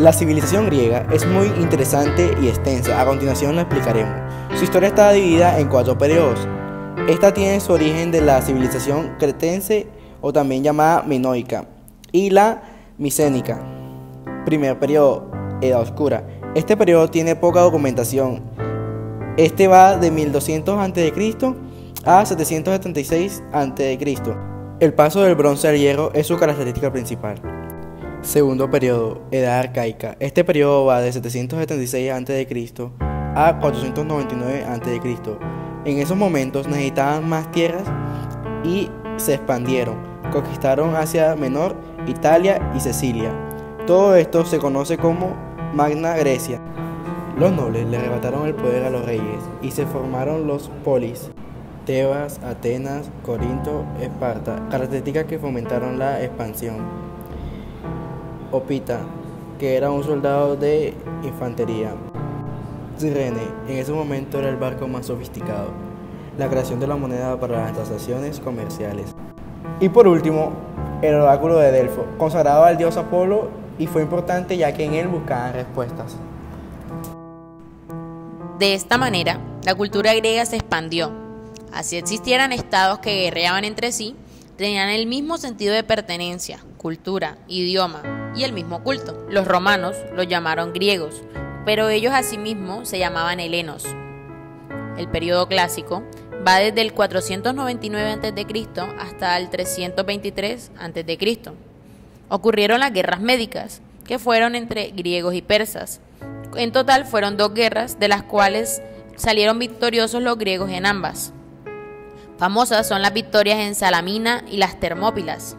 La civilización griega es muy interesante y extensa, a continuación lo explicaremos. Su historia está dividida en 4 periodos. Esta tiene su origen de la civilización cretense o también llamada minoica y la micénica. Primer periodo, Edad Oscura. Este periodo tiene poca documentación. Este va de 1200 a.C. a 776 a.C. El paso del bronce al hierro es su característica principal. Segundo periodo, Edad Arcaica. Este periodo va de 776 a.C. a 499 a.C. En esos momentos necesitaban más tierras y se expandieron. Conquistaron Asia Menor, Italia y Sicilia. Todo esto se conoce como Magna Grecia. Los nobles le arrebataron el poder a los reyes y se formaron los polis. Tebas, Atenas, Corinto, Esparta, características que fomentaron la expansión. Opita, que era un soldado de infantería. Cirene, en ese momento era el barco más sofisticado. La creación de la moneda para las transacciones comerciales. Y por último, el oráculo de Delfos, consagrado al dios Apolo, y fue importante ya que en él buscaban respuestas. De esta manera, la cultura griega se expandió. Así existieran estados que guerreaban entre sí, tenían el mismo sentido de pertenencia, cultura, idioma y el mismo culto. Los romanos los llamaron griegos, pero ellos asimismo se llamaban helenos. El periodo clásico va desde el 499 a.C. hasta el 323 a.C. Ocurrieron las guerras médicas, que fueron entre griegos y persas. En total fueron 2 guerras, de las cuales salieron victoriosos los griegos en ambas. Famosas son las victorias en Salamina y las Termópilas.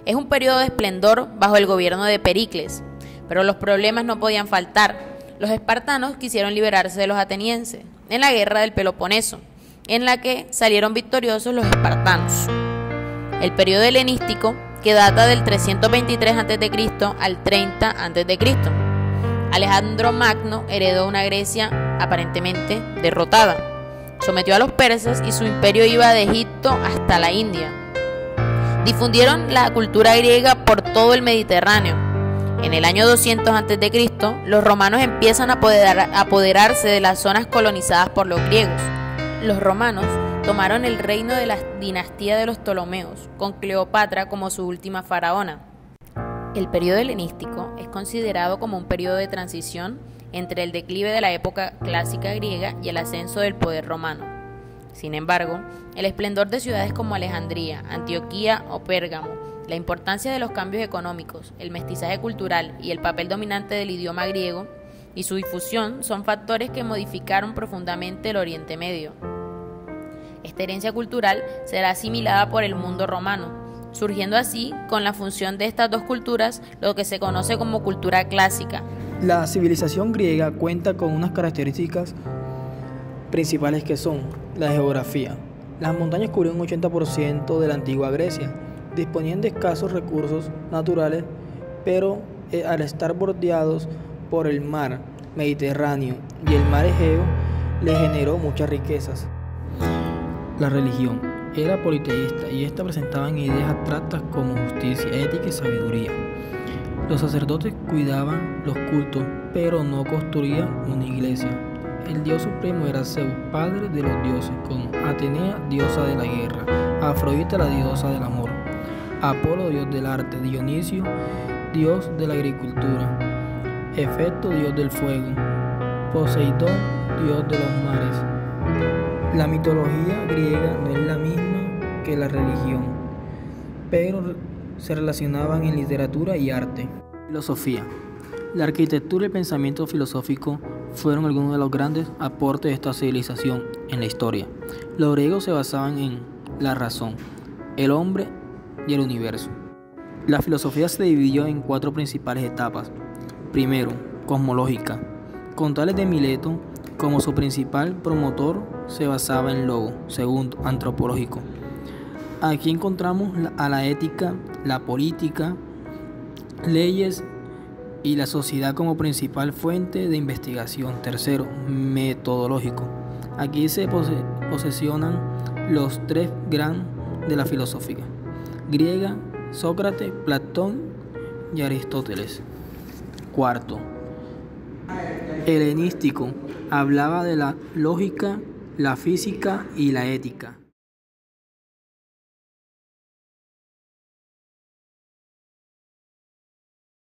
Es un periodo de esplendor bajo el gobierno de Pericles, pero los problemas no podían faltar. Los espartanos quisieron liberarse de los atenienses en la guerra del Peloponeso, en la que salieron victoriosos los espartanos. El periodo helenístico, que data del 323 a.C. al 30 a.C. Alejandro Magno heredó una Grecia aparentemente derrotada. Sometió a los persas y su imperio iba de Egipto hasta la India. Difundieron la cultura griega por todo el Mediterráneo. En el año 200 a.C., los romanos empiezan a apoderarse de las zonas colonizadas por los griegos. Los romanos tomaron el reino de la dinastía de los Ptolomeos, con Cleopatra como su última faraona. El periodo helenístico es considerado como un periodo de transición entre el declive de la época clásica griega y el ascenso del poder romano. Sin embargo, el esplendor de ciudades como Alejandría, Antioquía o Pérgamo, la importancia de los cambios económicos, el mestizaje cultural y el papel dominante del idioma griego y su difusión son factores que modificaron profundamente el Oriente Medio. Esta herencia cultural será asimilada por el mundo romano, surgiendo así con la función de estas 2 culturas lo que se conoce como cultura clásica. La civilización griega cuenta con unas características principales que son la geografía. Las montañas cubrían un 80% de la antigua Grecia. Disponían de escasos recursos naturales, pero al estar bordeados por el mar Mediterráneo y el mar Egeo, le generó muchas riquezas. La religión era politeísta y esta presentaba ideas abstractas como justicia, ética y sabiduría. Los sacerdotes cuidaban los cultos, pero no construían una iglesia. El dios supremo era Zeus, padre de los dioses, como Atenea, diosa de la guerra, Afrodita, la diosa del amor, Apolo, dios del arte, Dionisio, dios de la agricultura, Hefesto, dios del fuego, Poseidón, dios de los mares. La mitología griega no es la misma que la religión, pero se relacionaban en literatura y arte. Filosofía. La arquitectura y el pensamiento filosófico fueron algunos de los grandes aportes de esta civilización en la historia. Los griegos se basaban en la razón, el hombre y el universo. La filosofía se dividió en 4 principales etapas. Primero, cosmológica. Con Tales de Mileto como su principal promotor se basaba en Logo. Segundo, antropológico. Aquí encontramos a la ética, la política, leyes y la sociedad como principal fuente de investigación. Tercero, metodológico. Aquí se posesionan los 3 gran de la filosofía griega: Sócrates, Platón y Aristóteles. Cuarto, helenístico, hablaba de la lógica, la física y la ética.